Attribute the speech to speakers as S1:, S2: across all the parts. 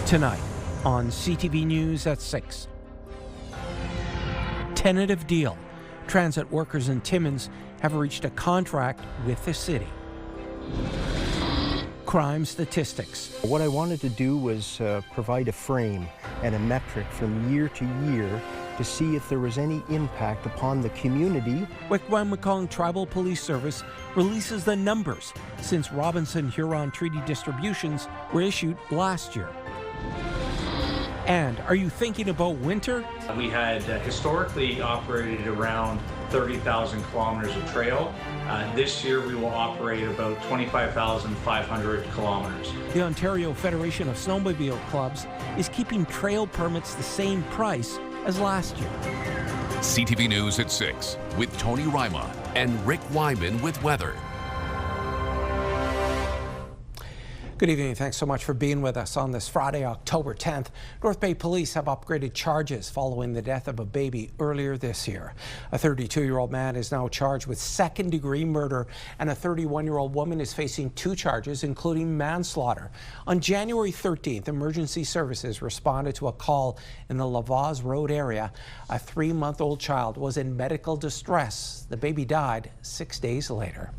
S1: Tonight on CTV News at 6. Tentative deal. Transit workers in Timmins have reached a contract with the city. Crime statistics.
S2: What I wanted to do was provide a frame and a metric from year to year to see if there was any impact upon the community.
S1: Wikwemekong Tribal Police Service releases the numbers since Robinson-Huron Treaty distributions were issued last year. And are you thinking about winter?
S3: We had historically operated around 30,000 kilometers of trail. This year we will operate about 25,500 kilometers.
S1: The Ontario Federation of Snowmobile Clubs is keeping trail permits the same price as last year.
S4: CTV News at 6 with Tony Ryma and Rick Wyman with weather.
S1: Good evening. Thanks so much for being with us on this Friday, October 10th. North Bay Police have upgraded charges following the death of a baby earlier this year. A 32-year-old man is now charged with second-degree murder, and a 31-year-old woman is facing 2 charges, including manslaughter. On January 13th, emergency services responded to a call in the Lavaz Road area. A 3-month-old child was in medical distress. The baby died 6 days later.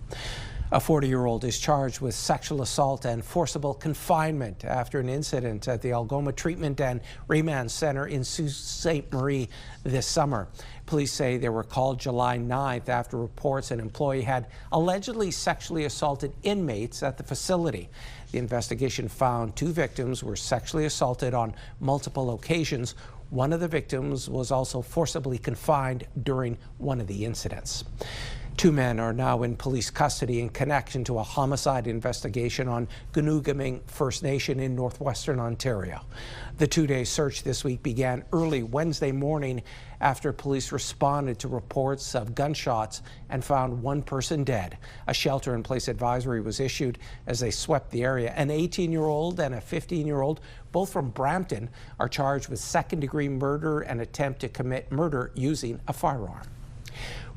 S1: A 40-year-old is charged with sexual assault and forcible confinement after an incident at the Algoma Treatment and Remand Center in Sault Ste. Marie this summer. Police say they were called July 9th after reports an employee had allegedly sexually assaulted inmates at the facility. The investigation found 2 victims were sexually assaulted on multiple occasions. One of the victims was also forcibly confined during one of the incidents. 2 men are now in police custody in connection to a homicide investigation on Ganoogaming First Nation in northwestern Ontario. The 2-day search this week began early Wednesday morning after police responded to reports of gunshots and found 1 person dead. A shelter-in-place advisory was issued as they swept the area. An 18-year-old and a 15-year-old, both from Brampton, are charged with second-degree murder and attempt to commit murder using a firearm.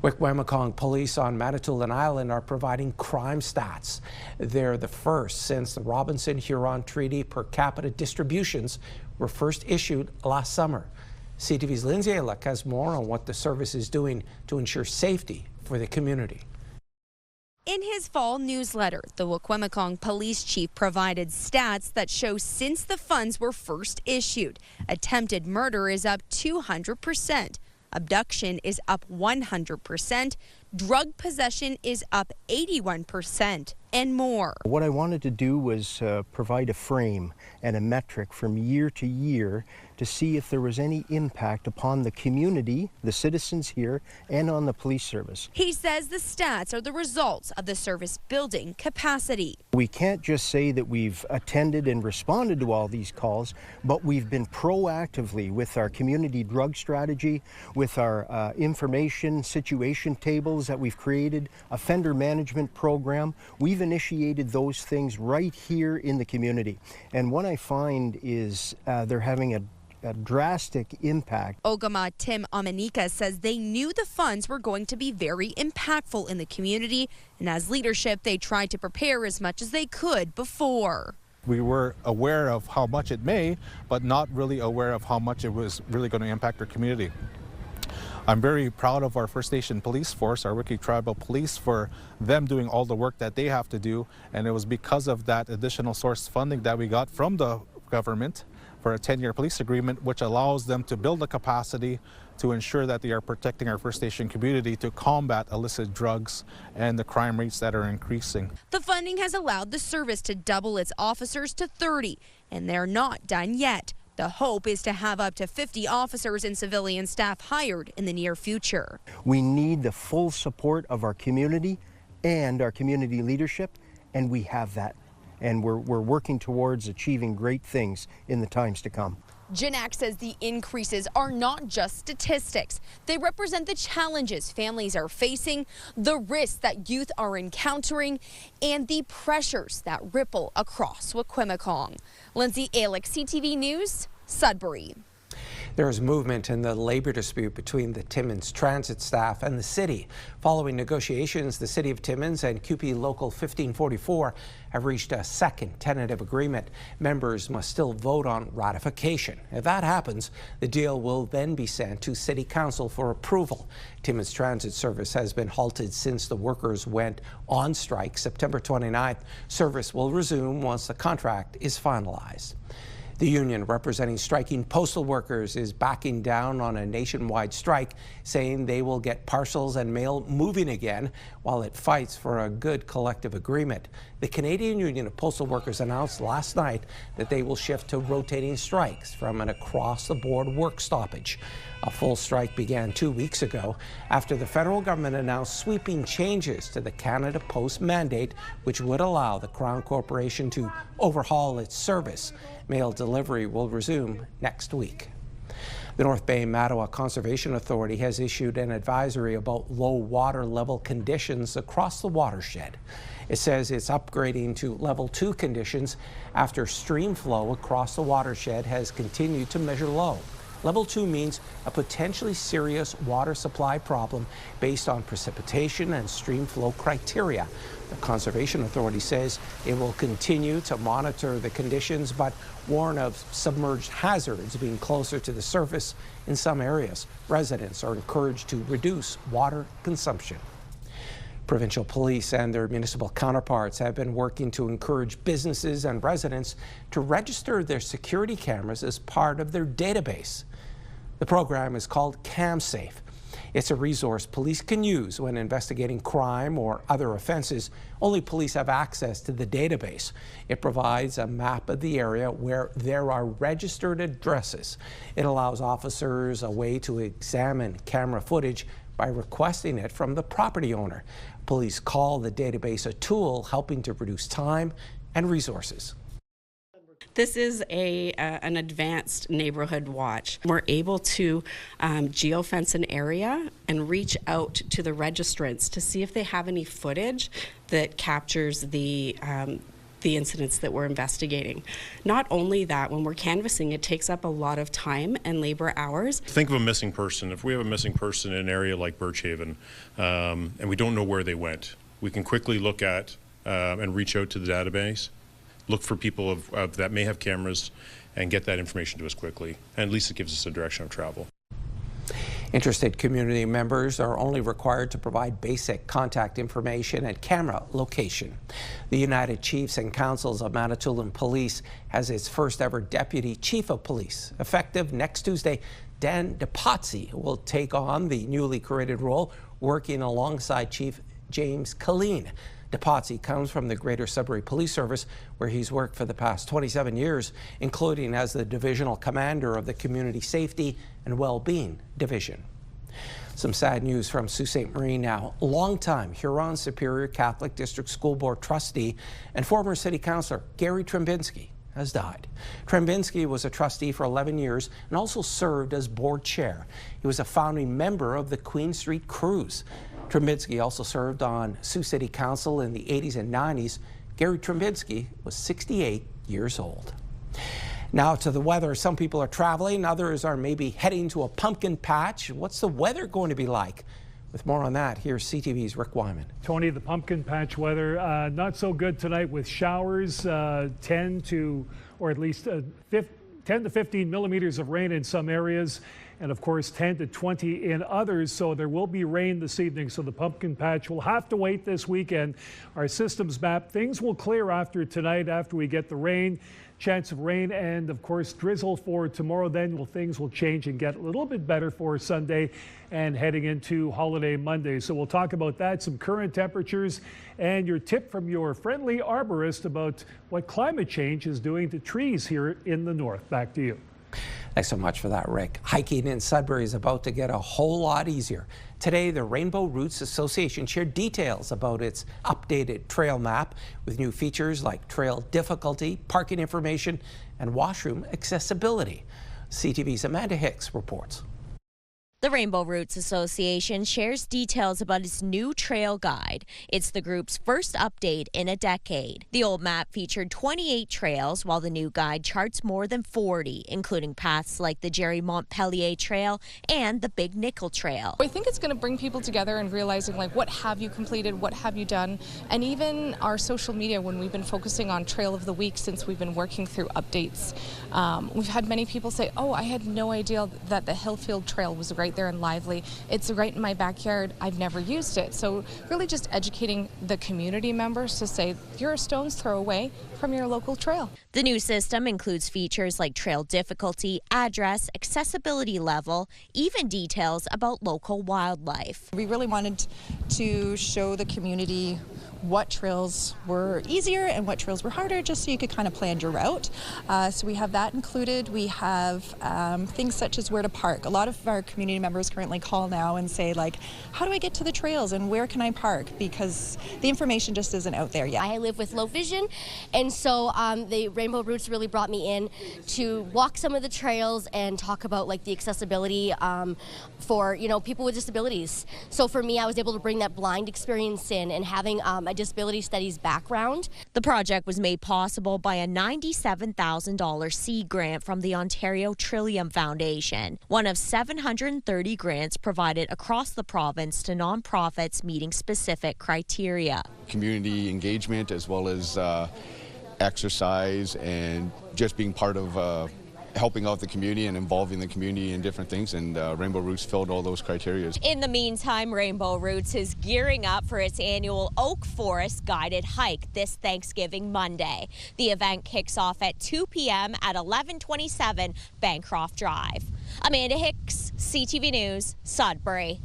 S1: Wikwemekong police on Manitoulin Island are providing crime stats. They're the first since the Robinson-Huron Treaty per capita distributions were first issued last summer. CTV's Lindsay Alick has more on what the service is doing to ensure safety for the community.
S5: In his fall newsletter, the Wikwemekong police chief provided stats that show since the funds were first issued, attempted murder is up 200%. Abduction is up 100%, drug possession is up 81%, and more.
S2: What I wanted to do was provide a frame and a metric from year to year to see if there was any impact upon the community, the citizens here, and on the police service.
S5: He says the stats are the results of the service building capacity.
S2: We can't just say that we've attended and responded to all these calls, but we've been proactively with our community drug strategy, with our information situation tables that we've created, offender management program. We've initiated those things right here in the community. And what I find is they're having a drastic impact.
S5: Ogama Tim Amanika says they knew the funds were going to be very impactful in the community, and as leadership, they tried to prepare as much as they could before.
S6: We were aware of how much it may, but not really aware of how much it was really going to impact our community. I'm very proud of our First Nation police force, our Wiki Tribal Police, for them doing all the work that they have to do, and it was because of that additional source funding that we got from the government for a 10-year police agreement, which allows them to build the capacity to ensure that they are protecting our First Nation community to combat illicit drugs and the crime rates that are increasing.
S5: The funding has allowed the service to double its officers to 30, and they're not done yet. The hope is to have up to 50 officers and civilian staff hired in the near future.
S2: We need the full support of our community and our community leadership, and we have that. And we're working towards achieving great things in the times to come.
S5: Janak says the increases are not just statistics. They represent the challenges families are facing, the risks that youth are encountering, and the pressures that ripple across Wikwemekong. Lindsay Alick, CTV News, Sudbury.
S1: There is movement in the labor dispute between the Timmins transit staff and the city. Following negotiations, the City of Timmins and CUPE Local 1544 have reached a second tentative agreement. Members must still vote on ratification. If that happens, the deal will then be sent to City Council for approval. Timmins Transit Service has been halted since the workers went on strike September 29th. Service will resume once the contract is finalized. The union representing striking postal workers is backing down on a nationwide strike, saying they will get parcels and mail moving again while it fights for a good collective agreement. The Canadian Union of Postal Workers announced last night that they will shift to rotating strikes from an across-the-board work stoppage. A full strike began 2 weeks ago after the federal government announced sweeping changes to the Canada Post mandate, which would allow the Crown Corporation to overhaul its service. Mail delivery will resume next week. The North Bay Mattawa Conservation Authority has issued an advisory about low water level conditions across the watershed. It says it's upgrading to level 2 conditions after stream flow across the watershed has continued to measure low. Level 2 means a potentially serious water supply problem based on precipitation and stream flow criteria. The Conservation Authority says it will continue to monitor the conditions but warn of submerged hazards being closer to the surface in some areas. Residents are encouraged to reduce water consumption. Provincial police and their municipal counterparts have been working to encourage businesses and residents to register their security cameras as part of their database. The program is called CamSafe. It's a resource police can use when investigating crime or other offenses. Only police have access to the database. It provides a map of the area where there are registered addresses. It allows officers a way to examine camera footage by requesting it from the property owner. Police call the database a tool helping to reduce time and resources.
S7: This is an advanced neighborhood watch. We're able to geofence an area and reach out to the registrants to see if they have any footage that captures the incidents that we're investigating. Not only that, when we're canvassing, it takes up a lot of time and labor hours.
S8: Think of a missing person. If we have a missing person in an area like Birchhaven and we don't know where they went, we can quickly look at and reach out to the database, look for people that may have cameras and get that information to us quickly. And at least it gives us a direction of travel.
S1: Interested community members are only required to provide basic contact information and camera location. The United Chiefs and Councils of Manitoulin Police has its first ever Deputy Chief of Police. Effective next Tuesday, Dan DePazzi will take on the newly created role, working alongside Chief James Killeen. DePazzi comes from the Greater Sudbury Police Service, where he's worked for the past 27 years, including as the Divisional Commander of the Community Safety and Wellbeing Division. Some sad news from Sault Ste. Marie now. Longtime Huron Superior Catholic District School Board trustee and former City Councillor Gary Trembinski has died. Trembinski was a trustee for 11 years and also served as board chair. He was a founding member of the Queen Street Cruise. Trembinski also served on Sioux City Council in the 80s and 90s. Gary Trembinski was 68 years old. Now to the weather. Some people are traveling, others are maybe heading to a pumpkin patch. What's the weather going to be like? With more on that, here's CTV's Rick Wyman.
S9: Tony, the pumpkin patch weather, not so good tonight with showers, 10 to 15 millimeters of rain in some areas, and of course 10 to 20 in others. So there will be rain this evening, so the pumpkin patch will have to wait this weekend. Our systems map, things will clear after tonight, after we get the rain. Chance of rain and of course drizzle for tomorrow. Then things will change and get a little bit better for Sunday and heading into holiday Monday. So we'll talk about that, some current temperatures, and your tip from your friendly arborist about what climate change is doing to trees here in the north. Back to you.
S1: Thanks so much for that, Rick. Hiking in Sudbury is about to get a whole lot easier. Today, the Rainbow Routes Association shared details about its updated trail map with new features like trail difficulty, parking information, and washroom accessibility. CTV's Amanda Hicks reports.
S10: The Rainbow Routes Association shares details about its new trail guide. It's the group's first update in a decade. The old map featured 28 trails, while the new guide charts more than 40, including paths like the Jerry Montpellier Trail and the Big Nickel Trail.
S11: I think it's going to bring people together and realizing, like, what have you completed, what have you done, and even our social media, when we've been focusing on Trail of the Week since we've been working through updates. We've had many people say, oh, I had no idea that the Hillfield Trail was right there in Lively. It's right in my backyard. I've never used it. So really just educating the community members to say you're a stone's throw away from your local trail.
S10: The new system includes features like trail difficulty, address, accessibility level, even details about local wildlife.
S12: We really wanted to show the community what trails were easier and what trails were harder, just so you could kind of plan your route. So we have that included. We have things such as where to park. A lot of our community members currently call now and say, like, how do I get to the trails and where can I park? Because the information just isn't out there yet.
S13: I live with low vision, and so the Rainbow Routes really brought me in to walk some of the trails and talk about, like, the accessibility for, you know, people with disabilities. So for me, I was able to bring that blind experience in, and having a disability studies background.
S10: The project was made possible by a $97,000 seed grant from the Ontario Trillium Foundation, one of 730 grants provided across the province to nonprofits meeting specific criteria.
S14: Community engagement, as well as exercise, and just being part of helping out the community and involving the community in different things, and Rainbow Routes filled all those criteria.
S10: In the meantime, Rainbow Routes is gearing up for its annual Oak Forest guided hike this Thanksgiving Monday. The event kicks off at 2 p.m. at 1127 Bancroft Drive. Amanda Hicks, CTV News, Sudbury.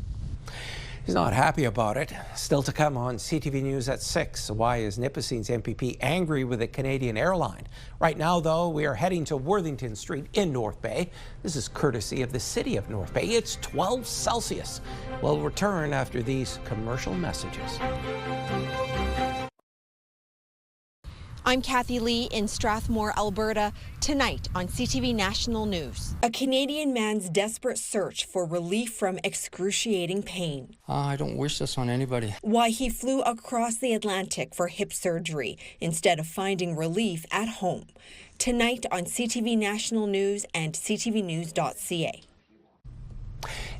S1: He's not happy about it. Still to come on CTV News at 6. Why is Nipissing's MPP angry with a Canadian airline? Right now, though, we are heading to Worthington Street in North Bay. This is courtesy of the city of North Bay. It's 12 Celsius. We'll return after these commercial messages.
S15: I'm Kathy Lee in Strathmore, Alberta, tonight on CTV National News. A Canadian man's desperate search for relief from excruciating pain.
S16: I don't wish this on anybody.
S15: Why he flew across the Atlantic for hip surgery instead of finding relief at home. Tonight on CTV National News and CTVNews.ca.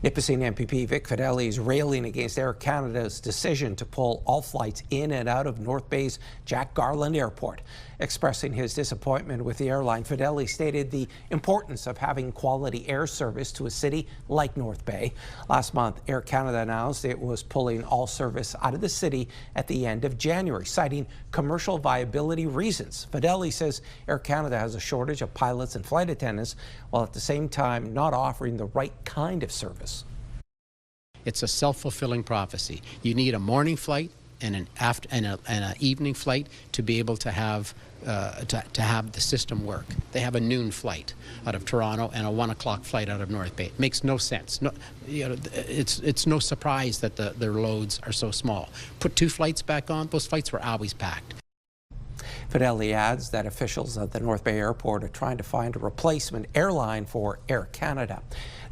S1: Nipissing MPP Vic Fideli is railing against Air Canada's decision to pull all flights in and out of North Bay's Jack Garland Airport. Expressing his disappointment with the airline, Fideli stated the importance of having quality air service to a city like North Bay. Last month, Air Canada announced it was pulling all service out of the city at the end of January, citing commercial viability reasons. Fideli says Air Canada has a shortage of pilots and flight attendants, while at the same time not offering the right kind of service.
S17: It's a self-fulfilling prophecy. You need a morning flight and an evening flight to be able to have the system work. They have a noon flight out of Toronto and a 1 o'clock flight out of North Bay. It makes no sense. No, it's no surprise that their loads are so small. Put 2 flights back on; those flights were always packed.
S1: Fideli adds that officials at the North Bay Airport are trying to find a replacement airline for Air Canada.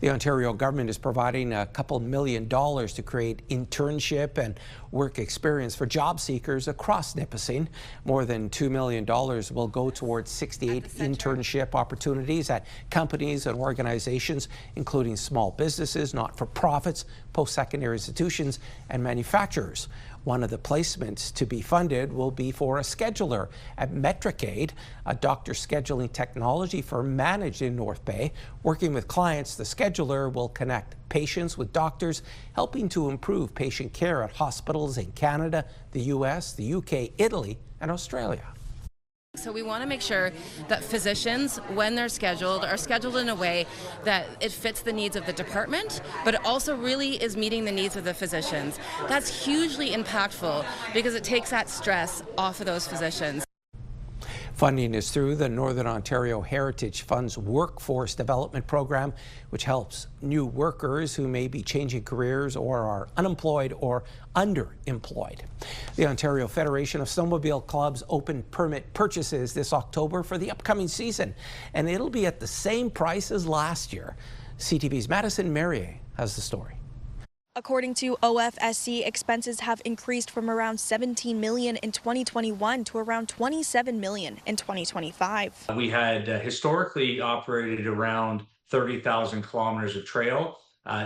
S1: The Ontario government is providing a couple $1 million to create internship and work experience for job seekers across Nipissing. More than $2 million will go towards 68 internship opportunities at companies and organizations, including small businesses, not-for-profits, post-secondary institutions, and manufacturers. One of the placements to be funded will be for a scheduler at Metricaid, a doctor scheduling technology firm managed in North Bay. Working with clients, the scheduler will connect patients with doctors, helping to improve patient care at hospitals in Canada, the US, the UK, Italy, and Australia.
S18: So we want to make sure that physicians, when they're scheduled, are scheduled in a way that it fits the needs of the department, but it also really is meeting the needs of the physicians. That's hugely impactful because it takes that stress off of those physicians.
S1: Funding is through the Northern Ontario Heritage Fund's Workforce Development Program, which helps new workers who may be changing careers or are unemployed or underemployed. The Ontario Federation of Snowmobile Clubs opened permit purchases this October for the upcoming season, and it'll be at the same price as last year. CTV's Madison Merrier has the story.
S19: According to OFSC, expenses have increased from around $17 million in 2021 to around $27 million in 2025.
S3: We had historically operated around 30,000 kilometers of trail.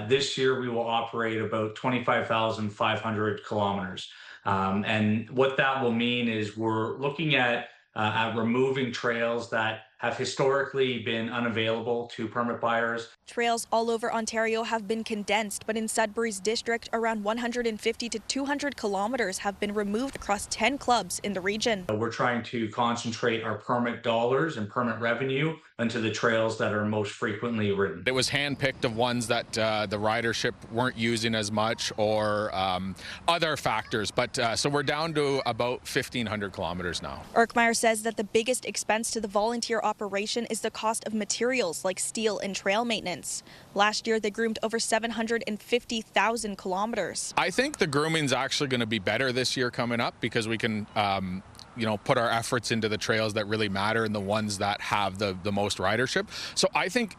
S3: This year we will operate about 25,500 kilometers. And what that will mean is we're looking at removing trails that have historically been unavailable to permit buyers.
S19: Trails all over Ontario have been condensed, but in Sudbury's district, around 150 to 200 kilometers have been removed across 10 clubs in the region.
S3: We're trying to concentrate our permit dollars and permit revenue into the trails that are most frequently ridden.
S20: It was handpicked of ones that the ridership weren't using as much or other factors, but so we're down to about 1,500 kilometers now.
S19: Erkmeyer says that the biggest expense to the volunteer operation is the cost of materials like steel and trail maintenance. Last year, they groomed over 750,000 kilometers.
S20: I think the grooming's actually going to be better this year coming up because we can put our efforts into the trails that really matter and the ones that have the most ridership. So I think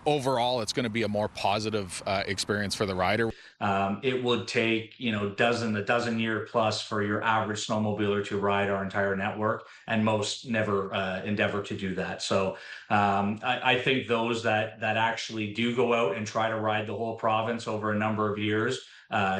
S20: overall, it's going to be a more positive experience for the rider.
S3: It would take, a dozen year plus for your average snowmobiler to ride our entire network, and most never endeavor to do that. So I think those that actually do go out and try to ride the whole province over a number of years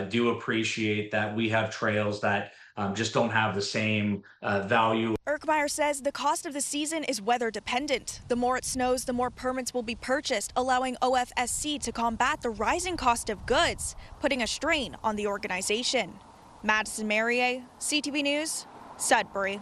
S3: do appreciate that we have trails that just don't have the same value.
S19: Erkmeyer says the cost of the season is weather dependent. The more it snows, the more permits will be purchased, allowing OFSC to combat the rising cost of goods, putting a strain on the organization. Madison Merrier, CTV News, Sudbury.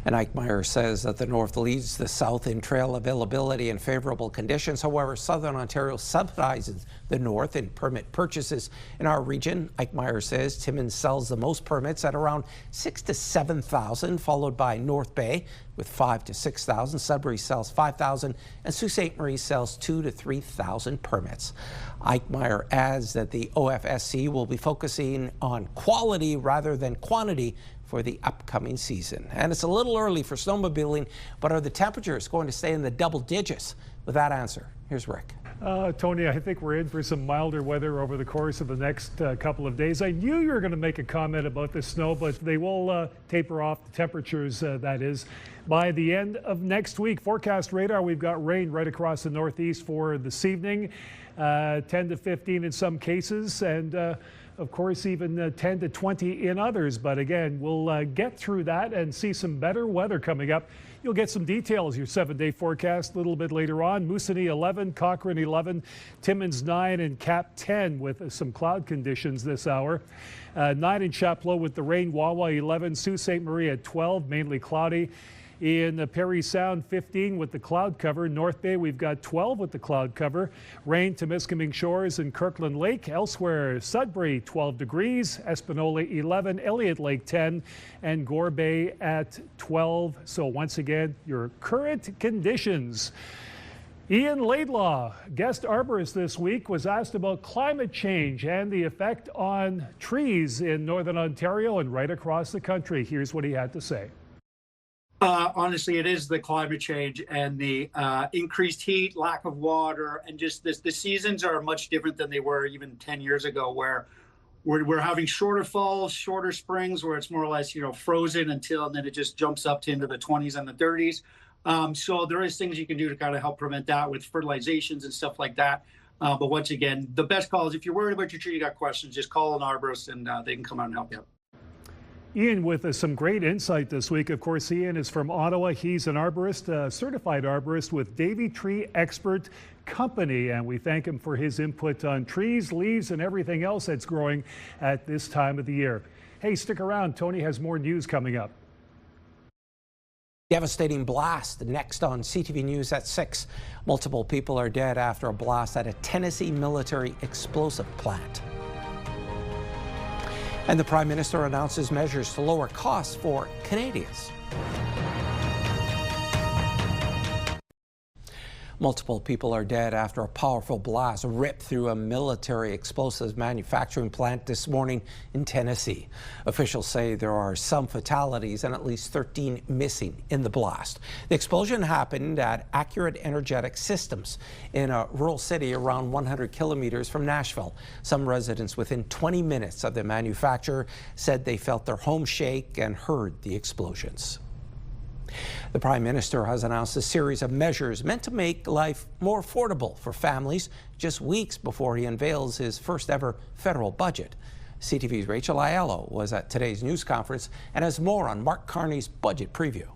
S1: And Eichmeyer says that the North leads the South in trail availability and favorable conditions. However, Southern Ontario subsidizes the North in permit purchases. In our region, Eichmeyer says Timmins sells the most permits at around 6,000 to 7,000, followed by North Bay with 5,000 to 6,000. Sudbury sells 5,000, and Sault Ste. Marie sells 2,000 to 3,000 permits. Eichmeyer adds that the OFSC will be focusing on quality rather than quantity for the upcoming season. And it's a little early for snowmobiling, but are the temperatures going to stay in the double digits? With that answer, here's Rick.
S9: Tony, I think we're in for some milder weather over the course of the next couple of days. I knew you were going to make a comment about the snow, but they will taper off the temperatures, that is, by the end of next week. Forecast radar, we've got rain right across the northeast for this evening, 10 to 15 in some cases, and of course, even 10 to 20 in others. But again, we'll get through that and see some better weather coming up. You'll get some details, your 7-day forecast a little bit later on. Moosonee 11, Cochrane 11, Timmins 9, and Cap 10 with some cloud conditions this hour. 9 in Chapleau with the rain, Wawa 11, Sault Ste. Marie at 12, mainly cloudy. In Perry Sound, 15 with the cloud cover. North Bay, we've got 12 with the cloud cover. Rain, Temiskaming Shores and Kirkland Lake. Elsewhere, Sudbury, 12 degrees. Espanola, 11. Elliott Lake, 10. And Gore Bay at 12. So once again, your current conditions. Ian Laidlaw, guest arborist this week, was asked about climate change and the effect on trees in Northern Ontario and right across the country. Here's what he had to say.
S21: Honestly, it is the climate change and the increased heat, lack of water, and just this. The seasons are much different than they were even 10 years ago, where we're having shorter falls, shorter springs, where it's more or less, frozen and then it just jumps up into the 20s and the 30s. So there is things you can do to kind of help prevent that with fertilizations and stuff like that. But once again, the best call is if you're worried about your tree, you got questions, just call an arborist and they can come out and help you out.
S9: Ian with some great insight this week. Of course, Ian is from Ottawa. He's an arborist, a certified arborist with Davy Tree Expert Company, and we thank him for his input on trees, leaves, and everything else that's growing at this time of the year. Hey, stick around. Tony has more news coming up.
S1: Devastating blast next on CTV News at 6. Multiple people are dead after a blast at a Tennessee military explosive plant. And the Prime Minister announces measures to lower costs for Canadians. Multiple people are dead after a powerful blast ripped through a military explosives manufacturing plant this morning in Tennessee. Officials say there are some fatalities and at least 13 missing in the blast. The explosion happened at Accurate Energetic Systems in a rural city around 100 kilometers from Nashville. Some residents within 20 minutes of the manufacturer said they felt their home shake and heard the explosions. The Prime Minister has announced a series of measures meant to make life more affordable for families just weeks before he unveils his first ever federal budget. CTV's Rachel Aiello was at today's news conference and has more on Mark Carney's budget preview.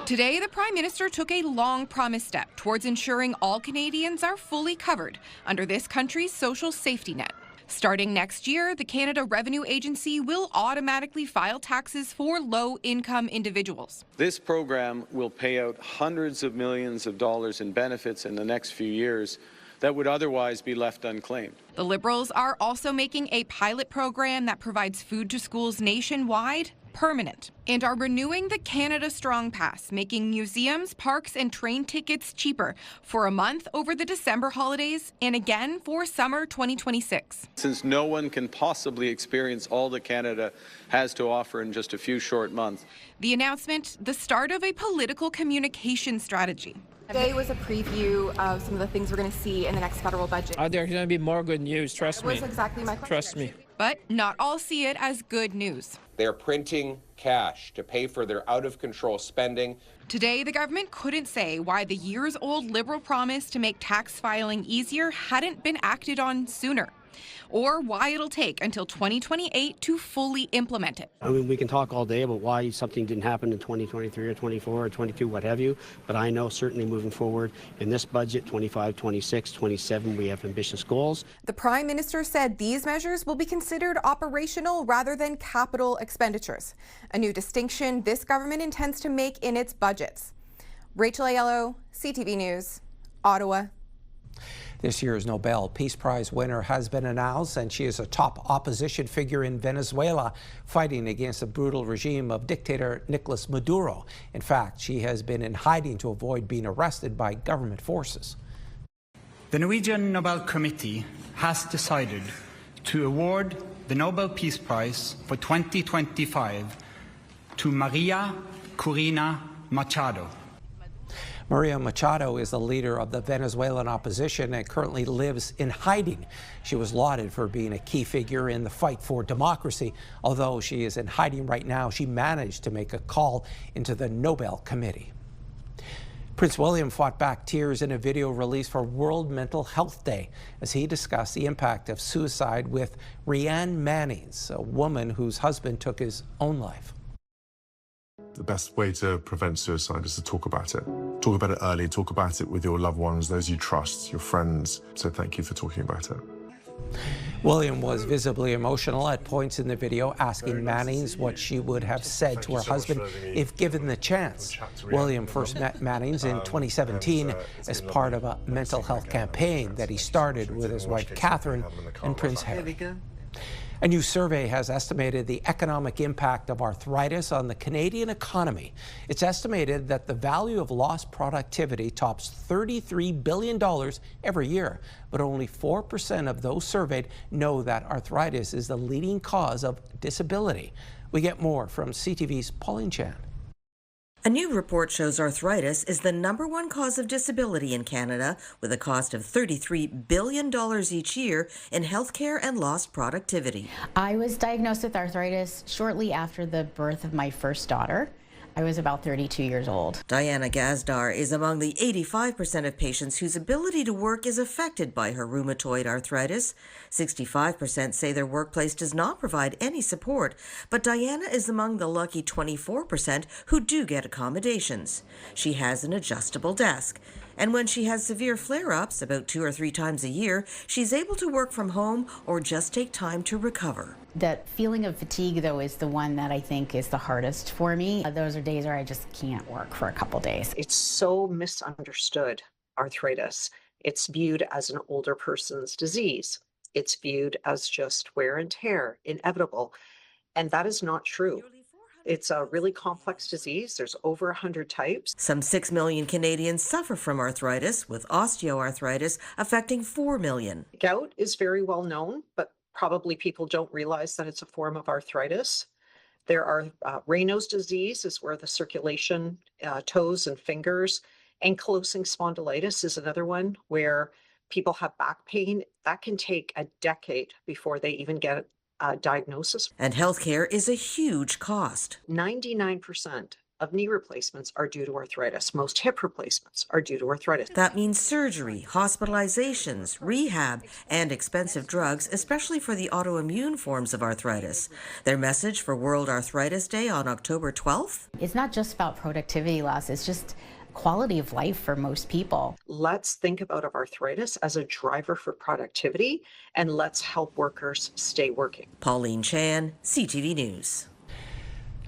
S4: Today, the Prime Minister took a long-promised step towards ensuring all Canadians are fully covered under this country's social safety net. Starting next year, the Canada Revenue Agency will automatically file taxes for low-income individuals.
S22: This program will pay out hundreds of millions of dollars in benefits in the next few years that would otherwise be left unclaimed.
S4: The Liberals are also making a pilot program that provides food to schools nationwide permanent, and are renewing the Canada Strong Pass, making museums, parks, and train tickets cheaper for a month over the December holidays and again for summer 2026.
S22: Since no one can possibly experience all that Canada has to offer in just a few short months.
S4: The announcement, the start of a political communication strategy.
S23: Today was a preview of some of the things we're going to see in the next federal budget.
S24: There's going to be more good news, trust me.
S23: That was exactly my question.
S24: Trust me.
S4: But not all see it as good news.
S25: They're printing cash to pay for their out-of-control spending.
S4: Today, the government couldn't say why the years-old Liberal promise to make tax filing easier hadn't been acted on sooner, or why it'll take until 2028 to fully implement it.
S26: I mean, we can talk all day about why something didn't happen in 2023 or 24 or 22, what have you, but I know certainly moving forward in this budget, 25, 26, 27, we have ambitious goals.
S23: The Prime Minister said these measures will be considered operational rather than capital expenditures, a new distinction this government intends to make in its budgets. Rachel Aiello, CTV News, Ottawa.
S1: This year's Nobel Peace Prize winner has been announced, and she is a top opposition figure in Venezuela, fighting against the brutal regime of dictator Nicolas Maduro. In fact, she has been in hiding to avoid being arrested by government forces.
S27: The Norwegian Nobel Committee has decided to award the Nobel Peace Prize for 2025 to Maria Corina Machado.
S1: Maria Machado is the leader of the Venezuelan opposition and currently lives in hiding. She was lauded for being a key figure in the fight for democracy. Although she is in hiding right now, she managed to make a call into the Nobel Committee. Prince William fought back tears in a video released for World Mental Health Day as he discussed the impact of suicide with Rianne Mannings, a woman whose husband took his own life.
S28: The best way to prevent suicide is to talk about it. Talk about it early, talk about it with your loved ones, those you trust, your friends. So thank you for talking about it.
S1: William was visibly emotional at points in the video, asking Mannings what she would have said to her husband if given the chance. William first met Mannings in 2017 as part of a mental health campaign that he started with his wife Catherine and Prince Harry. A new survey has estimated the economic impact of arthritis on the Canadian economy. It's estimated that the value of lost productivity tops $33 billion every year, but only 4% of those surveyed know that arthritis is the leading cause of disability. We get more from CTV's Pauline Chan.
S29: A new report shows arthritis is the #1 cause of disability in Canada, with a cost of $33 billion each year in healthcare and lost productivity.
S30: I was diagnosed with arthritis shortly after the birth of my first daughter. I was about 32 years old.
S29: Diana Gazdar is among the 85% of patients whose ability to work is affected by her rheumatoid arthritis. 65% say their workplace does not provide any support, but Diana is among the lucky 24% who do get accommodations. She has an adjustable desk. And when she has severe flare-ups, about 2 or 3 times a year, she's able to work from home or just take time to recover.
S30: That feeling of fatigue, though, is the one that I think is the hardest for me. Those are days where I just can't work for a couple days.
S31: It's so misunderstood, arthritis. It's viewed as an older person's disease. It's viewed as just wear and tear, inevitable. And that is not true. It's a really complex disease. There's over 100 types.
S29: Some 6 million Canadians suffer from arthritis, with osteoarthritis affecting 4 million.
S31: Gout is very well known, but probably people don't realize that it's a form of arthritis. There are Raynaud's disease, is where the circulation, toes and fingers. Ankylosing spondylitis is another one where people have back pain. That can take a decade before they even get a diagnosis.
S29: And healthcare is a huge cost.
S31: 99% of knee replacements are due to arthritis. Most hip replacements are due to arthritis.
S29: That means surgery, hospitalizations, rehab, and expensive drugs, especially for the autoimmune forms of arthritis. Their message for World Arthritis Day on October 12th?
S30: It's not just about productivity loss, it's just quality of life for most people.
S31: Let's think about arthritis as a driver for productivity, and let's help workers stay working.
S29: Pauline Chan, CTV News.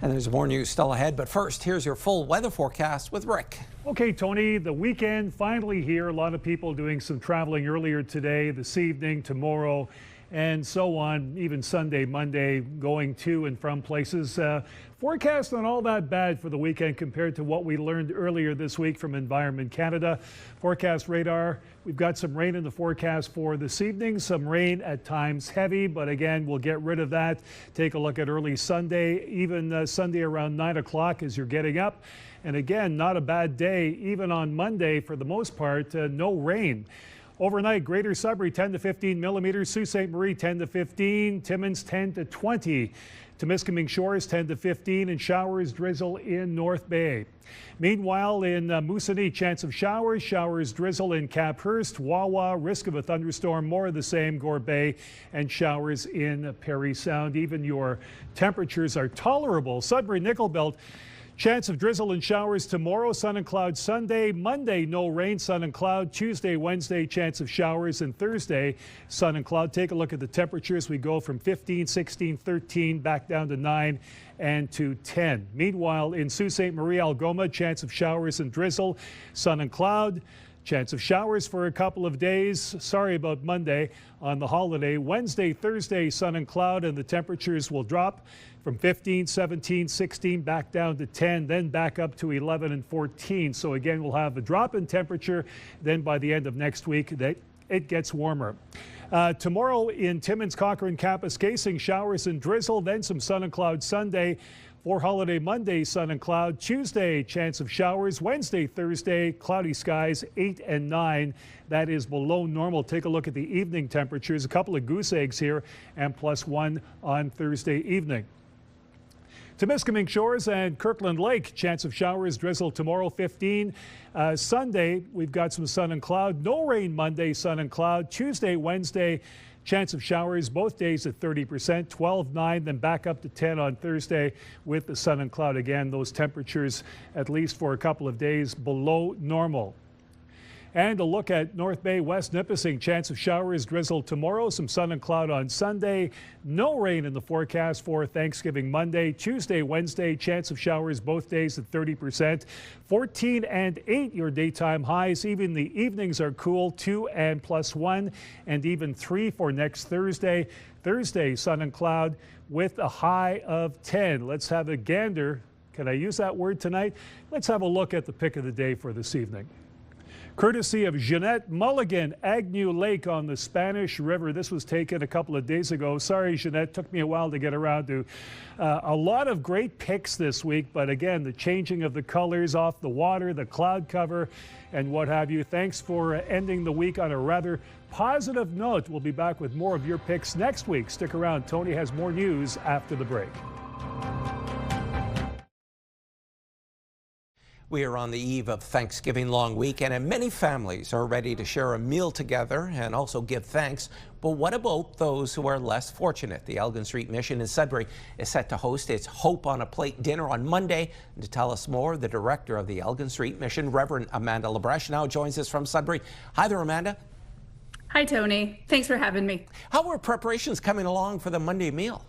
S1: And there's more news still ahead, but first, here's your full weather forecast with Rick.
S9: Okay, Tony, the weekend finally here. A lot of people doing some traveling earlier today, this evening, tomorrow, and so on, even Sunday, Monday, going to and from places. Forecast not all that bad for the weekend compared to what we learned earlier this week from Environment Canada. Forecast radar, we've got some rain in the forecast for this evening, some rain at times heavy, but again, we'll get rid of that. Take a look at early Sunday, even Sunday around 9 o'clock as you're getting up. And again, not a bad day, even on Monday for the most part, no rain. Overnight, Greater Sudbury 10 to 15 millimeters, Sault Ste. Marie 10 to 15, Timmins 10 to 20. Temiskaming Shores 10 to 15, and showers drizzle in North Bay. Meanwhile, in Moosonee, chance of showers drizzle in Caphurst, Wawa, risk of a thunderstorm, more of the same, Gore Bay, and showers in Parry Sound. Even your temperatures are tolerable. Sudbury, Nickel Belt, chance of drizzle and showers tomorrow, sun and cloud Sunday. Monday, no rain, sun and cloud. Tuesday, Wednesday, chance of showers. And Thursday, sun and cloud. Take a look at the temperatures. We go from 15, 16, 13, back down to 9 and to 10. Meanwhile, in Sault Ste. Marie, Algoma, chance of showers and drizzle, sun and cloud. Chance of showers for a couple of days. Sorry about Monday on the holiday. Wednesday, Thursday, sun and cloud, and the temperatures will drop from 15, 17, 16, back down to 10, then back up to 11 and 14. So again, we'll have a drop in temperature. Then by the end of next week, it gets warmer. Tomorrow in Timmins, Cochrane Campus, Casing, showers and drizzle, then some sun and cloud Sunday. For holiday Monday, sun and cloud. Tuesday, chance of showers. Wednesday, Thursday, cloudy skies, 8 and 9. That is below normal. Take a look at the evening temperatures. A couple of goose eggs here, and +1 on Thursday evening. Temiskaming Shores and Kirkland Lake, chance of showers, drizzle tomorrow, 15. Sunday, we've got some sun and cloud. No rain Monday, sun and cloud. Tuesday, Wednesday, chance of showers, both days at 30%, 12, 9, then back up to 10 on Thursday with the sun and cloud. Again, those temperatures, at least for a couple of days, below normal. And a look at North Bay, West Nipissing, chance of showers, drizzle tomorrow, some sun and cloud on Sunday. No rain in the forecast for Thanksgiving Monday. Tuesday, Wednesday, chance of showers both days at 30%. 14 and 8 your daytime highs. Even the evenings are cool, 2 and +1, and even 3 for next Thursday. Thursday, sun and cloud with a high of 10. Let's have a gander. Can I use that word tonight? Let's have a look at the pick of the day for this evening. Courtesy of Jeanette Mulligan, Agnew Lake on the Spanish River. This was taken a couple of days ago. Sorry, Jeanette, took me a while to get around to. A lot of great picks this week, but again, the changing of the colors off the water, the cloud cover, and what have you. Thanks for ending the week on a rather positive note. We'll be back with more of your picks next week. Stick around. Tony has more news after the break.
S1: We are on the eve of Thanksgiving long weekend, and many families are ready to share a meal together and also give thanks. But what about those who are less fortunate? The Elgin Street Mission in Sudbury is set to host its Hope on a Plate dinner on Monday. And to tell us more, the director of the Elgin Street Mission, Reverend Amanda Labreche, now joins us from Sudbury. Hi there, Amanda.
S2: Hi, Tony. Thanks for having me.
S1: How are preparations coming along for the Monday meal?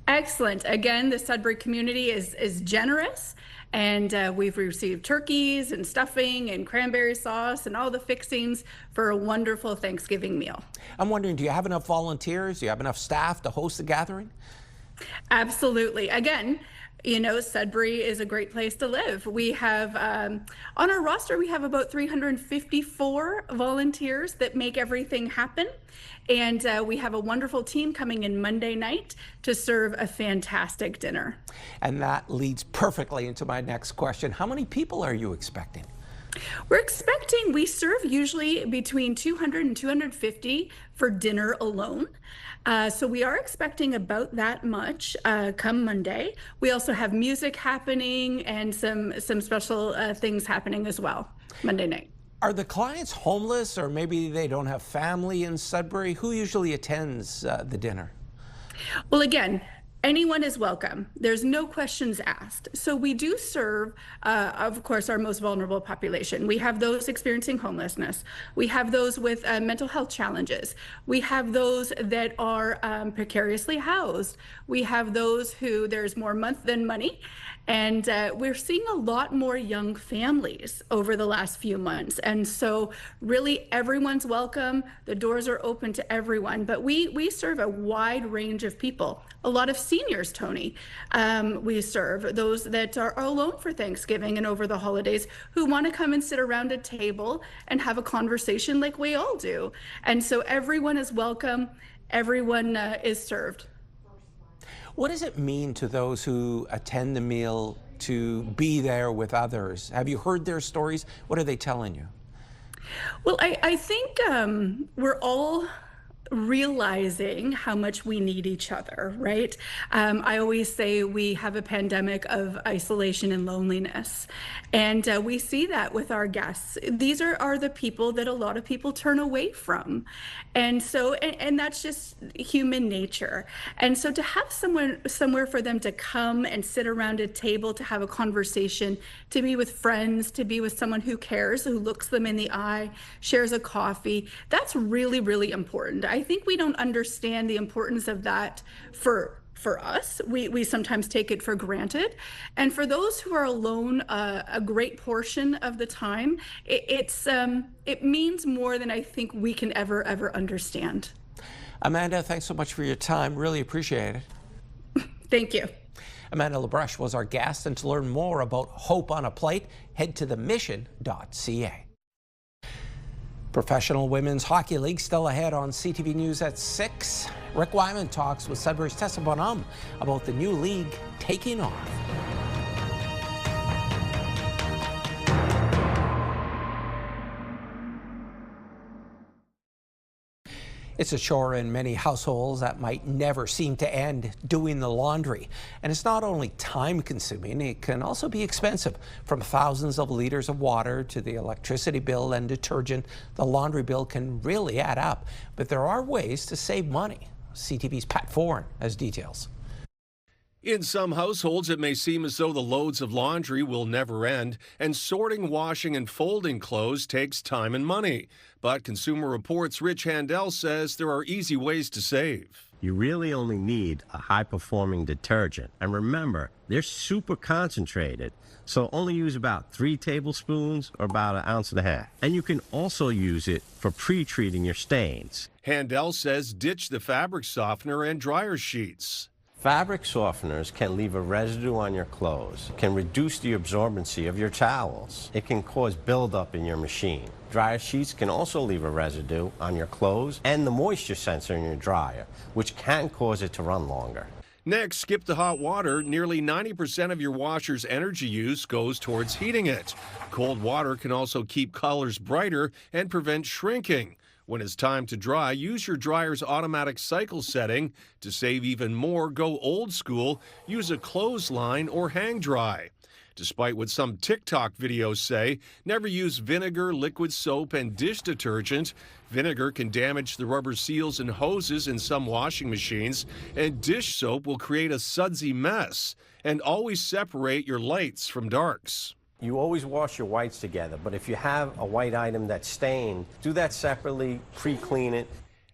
S2: Excellent. Again, the Sudbury community is generous. And we've received turkeys and stuffing and cranberry sauce and all the fixings for a wonderful Thanksgiving meal.
S1: I'm wondering, do you have enough volunteers? Do you have enough staff to host the gathering?
S2: Absolutely. Again, You know, Sudbury is a great place to live. We have, on our roster, we have about 354 volunteers that make everything happen. And we have a wonderful team coming in Monday night to serve a fantastic dinner.
S1: And that leads perfectly into my next question. How many people are you expecting?
S2: We serve usually between 200 and 250 for dinner alone. So we are expecting about that much come Monday. We also have music happening and some special things happening as well Monday night.
S1: Are the clients homeless, or maybe they don't have family in Sudbury? Who usually attends the dinner?
S2: Well, again, anyone is welcome. There's no questions asked. So we do serve, of course, our most vulnerable population. We have those experiencing homelessness. We have those with mental health challenges. We have those that are precariously housed. We have those who there's more month than money. And we're seeing a lot more young families over the last few months. And so really everyone's welcome. The doors are open to everyone, but we serve a wide range of people. A lot of seniors, Tony. We serve those that are alone for Thanksgiving and over the holidays who want to come and sit around a table and have a conversation like we all do. And so everyone is welcome. Everyone is served.
S1: What does it mean to those who attend the meal to be there with others? Have you heard their stories? What are they telling you?
S2: Well, I think we're all realizing how much we need each other, right? I always say we have a pandemic of isolation and loneliness. And we see that with our guests. These are the people that a lot of people turn away from. And so, and that's just human nature. And so to have somewhere for them to come and sit around a table, to have a conversation, to be with friends, to be with someone who cares, who looks them in the eye, shares a coffee, that's really, really important. I think we don't understand the importance of that for us. We sometimes take it for granted. And for those who are alone a great portion of the time, it means more than I think we can ever understand.
S1: Amanda, thanks so much for your time. Really appreciate it.
S2: Thank you.
S1: Amanda LaBrush was our guest, and to learn more about Hope on a Plate, head to themission.ca. Professional Women's Hockey League still ahead on CTV News at 6. Rick Wyman talks with Sudbury's Tessa Bonhomme about the new league taking off. It's a chore in many households that might never seem to end, doing the laundry. And it's not only time consuming, it can also be expensive. From thousands of liters of water to the electricity bill and detergent, the laundry bill can really add up. But there are ways to save money. CTV's Pat Foran has details.
S5: In some households, it may seem as though the loads of laundry will never end, and sorting, washing, and folding clothes takes time and money. But Consumer Reports' Rich Handel says there are easy ways to save.
S6: You really only need a high-performing detergent. And remember, they're super concentrated, so only use about 3 tablespoons or about 1.5 ounces. And you can also use it for pre-treating your stains.
S5: Handel says ditch the fabric softener and dryer sheets.
S6: Fabric softeners can leave a residue on your clothes, can reduce the absorbency of your towels. It can cause buildup in your machine. Dryer sheets can also leave a residue on your clothes and the moisture sensor in your dryer, which can cause it to run longer.
S5: Next, skip the hot water. Nearly 90% of your washer's energy use goes towards heating it. Cold water can also keep colors brighter and prevent shrinking. When it's time to dry, use your dryer's automatic cycle setting. To save even more, go old school. Use a clothesline or hang dry. Despite what some TikTok videos say, never use vinegar, liquid soap, and dish detergent. Vinegar can damage the rubber seals and hoses in some washing machines, and dish soap will create a sudsy mess. And always separate your lights from darks.
S6: You always wash your whites together, but if you have a white item that's stained, do that separately, pre-clean it.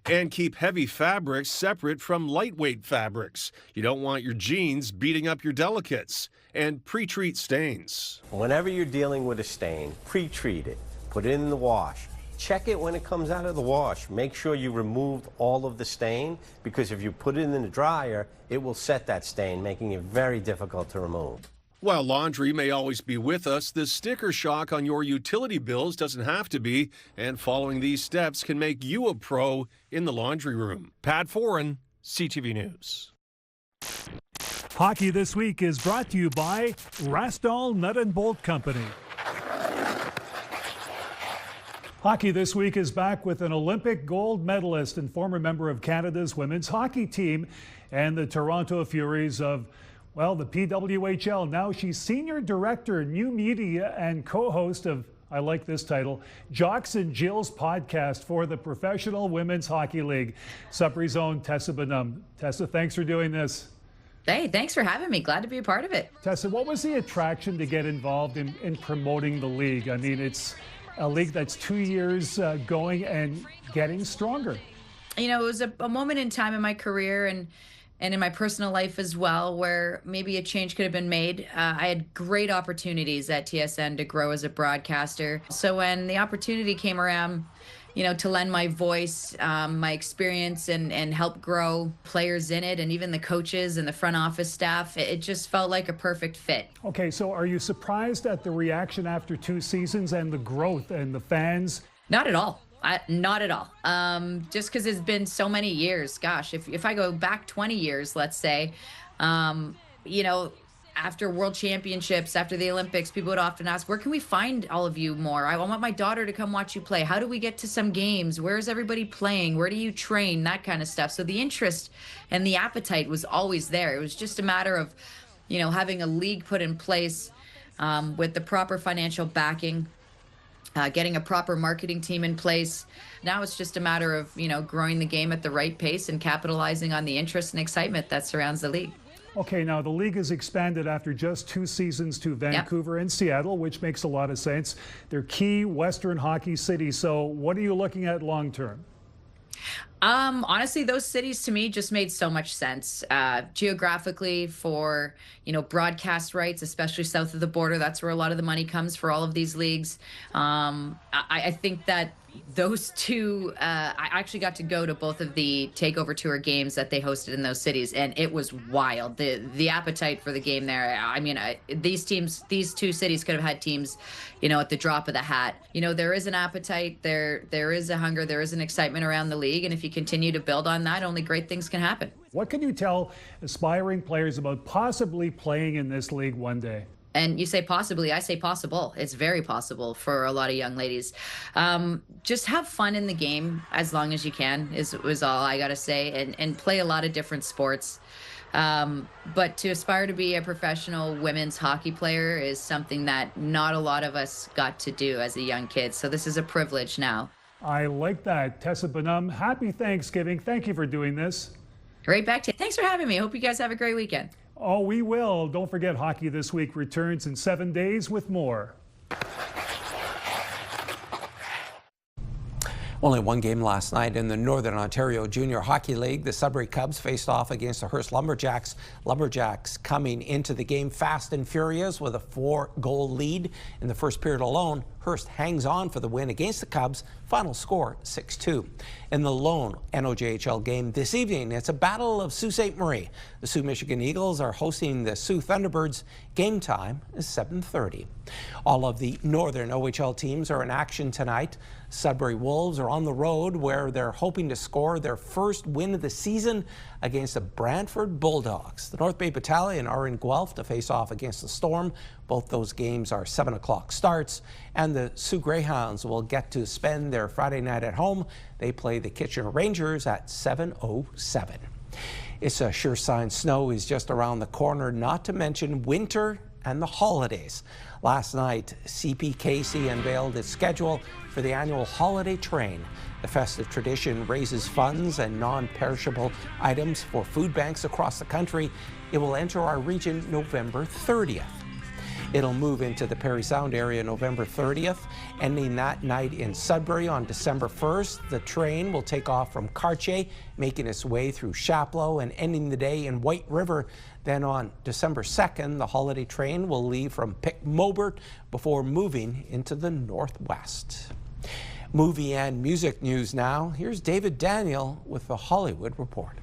S5: And keep heavy fabrics separate from lightweight fabrics. You don't want your jeans beating up your delicates. And pre-treat stains.
S6: Whenever you're dealing with a stain, pre-treat it. Put it in the wash. check it when it comes out of the wash. Make sure you removed all of the stain, because if you put it in the dryer, it will set that stain, making it very difficult to remove.
S5: While laundry may always be with us, the sticker shock on your utility bills doesn't have to be, and following these steps can make you a pro in the laundry room. Pat Foran, CTV News.
S9: Hockey This Week is brought to you by Rastall Nut and Bolt Company. Hockey This Week is back with an Olympic gold medalist and former member of Canada's women's hockey team and the Toronto Furies of, well, the PWHL. Now she's Senior Director, New Media, and co-host of, I like this title, Jocks and Jill's podcast for the Professional Women's Hockey League. Sudbury's own Tessa Bonham. Tessa, thanks for doing this.
S7: Hey, thanks for having me. Glad to be a part of it.
S9: Tessa, what was the attraction to get involved in promoting the league? I mean, it's a league that's 2 years going and getting stronger.
S7: You know, it was a moment in time in my career and in my personal life as well, where maybe a change could have been made. I had great opportunities at TSN to grow as a broadcaster. So when the opportunity came around, you know, to lend my voice, my experience and help grow players in it, and even the coaches and the front office staff, it just felt like a perfect fit.
S9: Okay, so are you surprised at the reaction after 2 seasons and the growth and the fans?
S7: Not at all. Not at all. Just because it's been so many years. Gosh, if I go back 20 years, let's say, you know, after World Championships, after the Olympics, people would often ask, where can we find all of you more? I want my daughter to come watch you play. How do we get to some games? Where is everybody playing? Where do you train? That kind of stuff. So the interest and the appetite was always there. It was just a matter of, you know, having a league put in place with the proper financial backing, getting a proper marketing team in place. Now it's just a matter of, you know, growing the game at the right pace and capitalizing on the interest and excitement that surrounds the league.
S9: Okay, now the league has expanded after just 2 seasons to Vancouver and Seattle, which makes a lot of sense. They're key Western hockey cities. So what are you looking at long term?
S7: Honestly, those cities to me just made so much sense. Geographically, for, you know, broadcast rights, especially south of the border, that's where a lot of the money comes for all of these leagues. I think that those two, I actually got to go to both of the Takeover Tour games that they hosted in those cities, and it was wild. The appetite for the game there. I mean, these 2 cities could have had teams, you know, at the drop of the hat. You know, there is an appetite, there is a hunger, there is an excitement around the league, and if you continue to build on that, only great things can happen.
S9: What can you tell aspiring players about possibly playing in this league one day?
S7: And you say possibly, I say possible. It's very possible for a lot of young ladies. Just have fun in the game as long as you can is all I got to say, and play a lot of different sports. But to aspire to be a professional women's hockey player is something that not a lot of us got to do as a young kid. So this is a privilege now.
S9: I like that. Tessa Bonham, happy Thanksgiving. Thank you for doing this.
S7: Right back to you. Thanks for having me. I hope you guys have a great weekend.
S9: Oh, we will. Don't forget, Hockey This Week returns in 7 days with more.
S1: Only one game last night in the Northern Ontario Junior Hockey League. The Sudbury Cubs faced off against the Hearst Lumberjacks. Lumberjacks coming into the game fast and furious with a 4-goal lead in the first period alone. Hearst hangs on for the win against the Cubs. Final score 6-2. In the lone NOJHL game this evening, it's a battle of Sault Ste. Marie. The Sault Michigan Eagles are hosting the Sault Thunderbirds. Game time is 7:30. All of the Northern OHL teams are in action tonight. Sudbury Wolves are on the road where they're hoping to score their first win of the season against the Brantford Bulldogs. The North Bay Battalion are in Guelph to face off against the Storm. Both those games are 7 o'clock starts, and the Sault Greyhounds will get to spend their Friday night at home. They play the Kitchener Rangers at 7:07. It's a sure sign snow is just around the corner, not to mention winter and the holidays. Last night, CPKC unveiled its schedule for the annual holiday train. The festive tradition raises funds and non-perishable items for food banks across the country. It will enter our region November 30th. It'll move into the Parry Sound area November 30th, ending that night in Sudbury on December 1st. The train will take off from Cartier, making its way through Chapleau and ending the day in White River. Then on December 2nd, the holiday train will leave from Pic Mobert before moving into the northwest. Movie and music news now. Here's David Daniel with the Hollywood Report.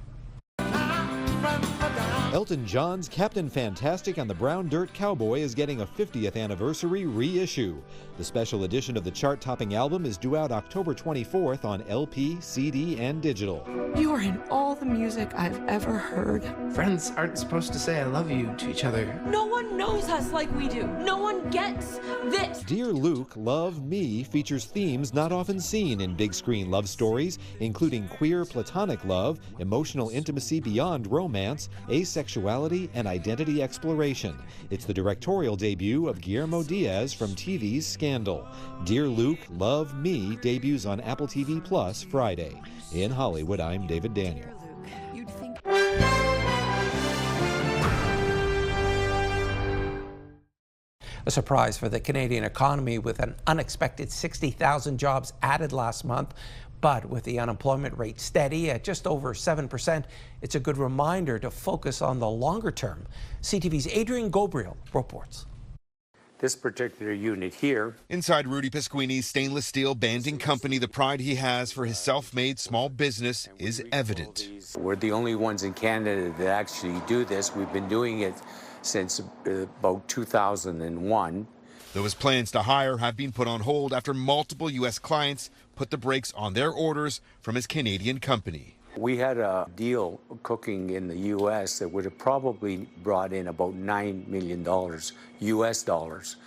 S8: Elton John's Captain Fantastic and the Brown Dirt Cowboy is getting a 50th anniversary reissue. The special edition of the chart-topping album is due out October 24th on LP, CD, and digital.
S10: You are in all the music I've ever heard.
S11: Friends aren't supposed to say I love you to each other.
S10: No one knows us like we do. No one gets this.
S8: Dear Luke, Love Me features themes not often seen in big screen love stories, including queer platonic love, emotional intimacy beyond romance, asexuality, and identity exploration. It's the directorial debut of Guillermo Diaz from TV's Scandal. Dear Luke, Love Me debuts on Apple TV Plus Friday. In Hollywood, I'm David Daniel.
S1: A surprise for the Canadian economy with an unexpected 60,000 jobs added last month. But with the unemployment rate steady at just over 7%, it's a good reminder to focus on the longer term. CTV's Adrian Gabriel reports.
S12: This particular unit here.
S13: Inside Rudy Pasquini's stainless steel banding company, the pride he has for his self-made small business is evident.
S12: We're the only ones in Canada that actually do this. We've been doing it since about 2001.
S13: Though his plans to hire have been put on hold after multiple U.S. clients put the brakes on their orders from his Canadian company.
S12: We had a deal cooking in the U.S. that would have probably brought in about $9 million U.S. dollars.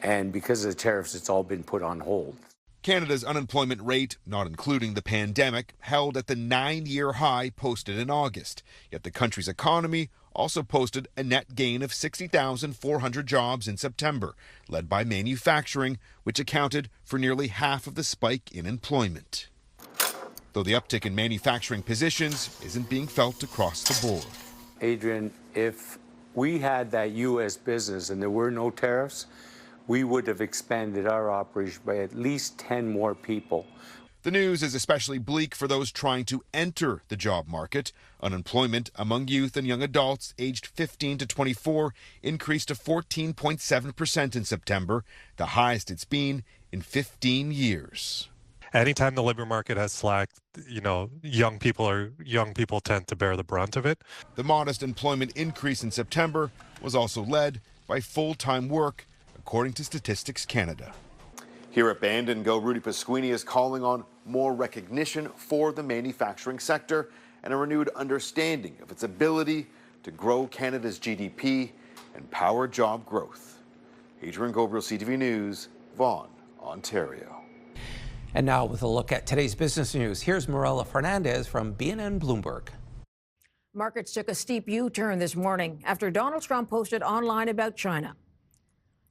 S12: And because of the tariffs, it's all been put on hold.
S13: Canada's unemployment rate, not including the pandemic, held at the 9-year high posted in August. Yet the country's economy also posted a net gain of 60,400 jobs in September, led by manufacturing, which accounted for nearly half of the spike in employment. Though the uptick in manufacturing positions isn't being felt across the board.
S12: Adrian, if we had that U.S. business and there were no tariffs, we would have expanded our operation by at least 10 more people.
S13: The news is especially bleak for those trying to enter the job market. Unemployment among youth and young adults aged 15 to 24 increased to 14.7% in September, the highest it's been in 15 years.
S14: Anytime the labor market has slacked, young people tend to bear the brunt of it.
S13: The modest employment increase in September was also led by full-time work, according to Statistics Canada.
S15: Here at Band and Go, Rudy Pasquini is calling on more recognition for the manufacturing sector and a renewed understanding of its ability to grow Canada's GDP and power job growth. Adrian Gabriel, CTV News, Vaughan, Ontario.
S1: And now with a look at today's business news, here's Morella Fernandez from BNN Bloomberg.
S16: Markets took a steep U-turn this morning after Donald Trump posted online about China.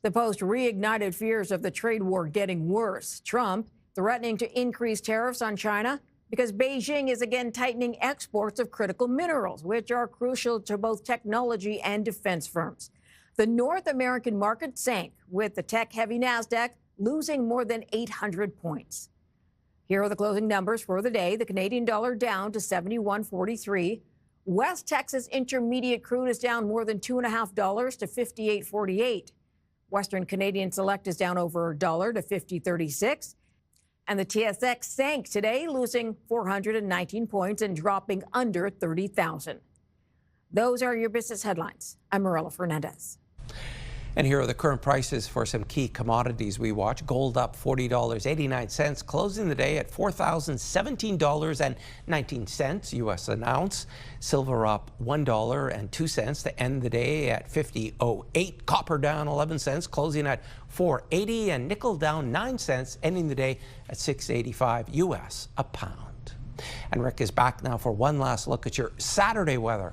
S16: The post reignited fears of the trade war getting worse. Trump threatening to increase tariffs on China because Beijing is again tightening exports of critical minerals, which are crucial to both technology and defense firms. The North American market sank, with the tech-heavy NASDAQ losing more than 800 points. Here are the closing numbers for the day. The Canadian dollar down to 71.43. West Texas Intermediate crude is down more than $2.50 to 58.48. Western Canadian Select is down over $1 to 50.36. And the TSX sank today, losing 419 points and dropping under 30,000. Those are your business headlines. I'm Morella Fernandez.
S1: And here are the current prices for some key commodities we watch. Gold up $40.89, closing the day at $4,017.19 U.S. an ounce. Silver up $1.02 to end the day at $50.08. Copper down 11 cents, closing at $4.80, and nickel down 9 cents, ending the day at $6.85 U.S. a pound. And Rick is back now for one last look at your Saturday weather.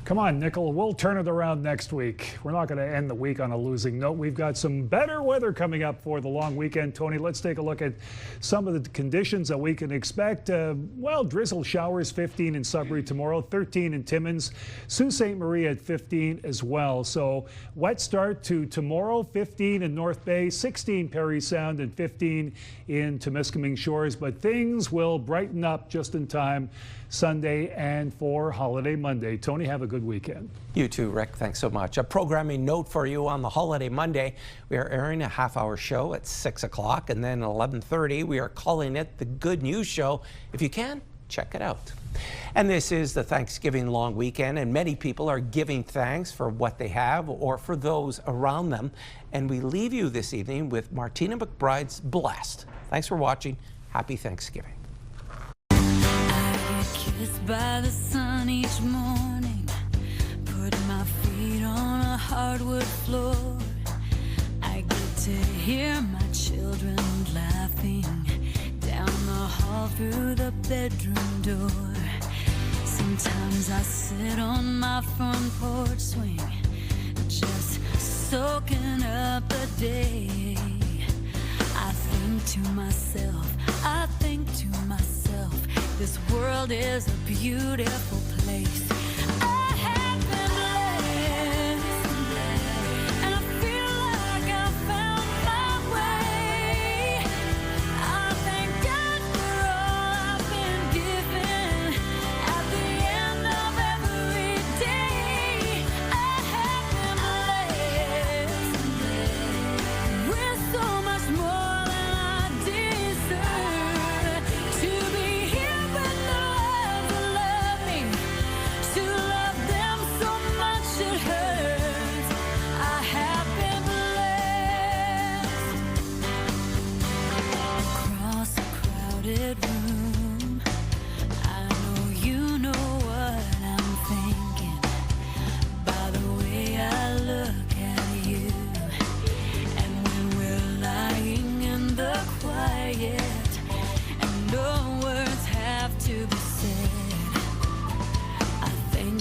S9: Come on, Nickel, we'll turn it around next week. We're not going to end the week on a losing note. We've got some better weather coming up for the long weekend. Tony, let's take a look at some of the conditions that we can expect. Drizzle showers, 15 in Sudbury tomorrow, 13 in Timmins, Sault Ste. Marie at 15 as well. So wet start to tomorrow, 15 in North Bay, 16 Parry Sound, and 15 in Temiskaming Shores. But things will brighten up just in time Sunday and for Holiday Monday. Tony, have a good good weekend.
S1: You too, Rick. Thanks so much. A programming note for you on the holiday Monday. We are airing a half-hour show at 6 o'clock, and then at 11:30 we are calling it the Good News Show. If you can, check it out. And this is the Thanksgiving long weekend, and many people are giving thanks for what they have or for those around them. And we leave you this evening with Martina McBride's Blessed. Thanks for watching. Happy Thanksgiving.
S3: I get kissed by the sun each morning, put my feet on a hardwood floor. I get to hear my children laughing down the hall through the bedroom door. Sometimes I sit on my front porch swing, just soaking up the day. I think to myself, this world is a beautiful place. I have been blessed, and I feel like I found my way. I thank God for all I've been given. At the end of every day, I have been blessed with so much more than I deserve. To be here with the ones who love me, to love them so much it hurts. I have been blessed. Across a crowded room, I know you know what I'm thinking by the way I look at you. And when we're lying in the quiet and no words have to be said, I think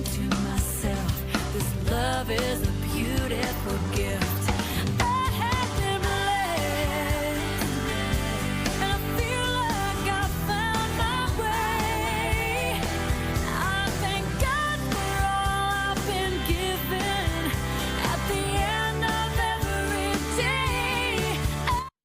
S3: to myself, this love is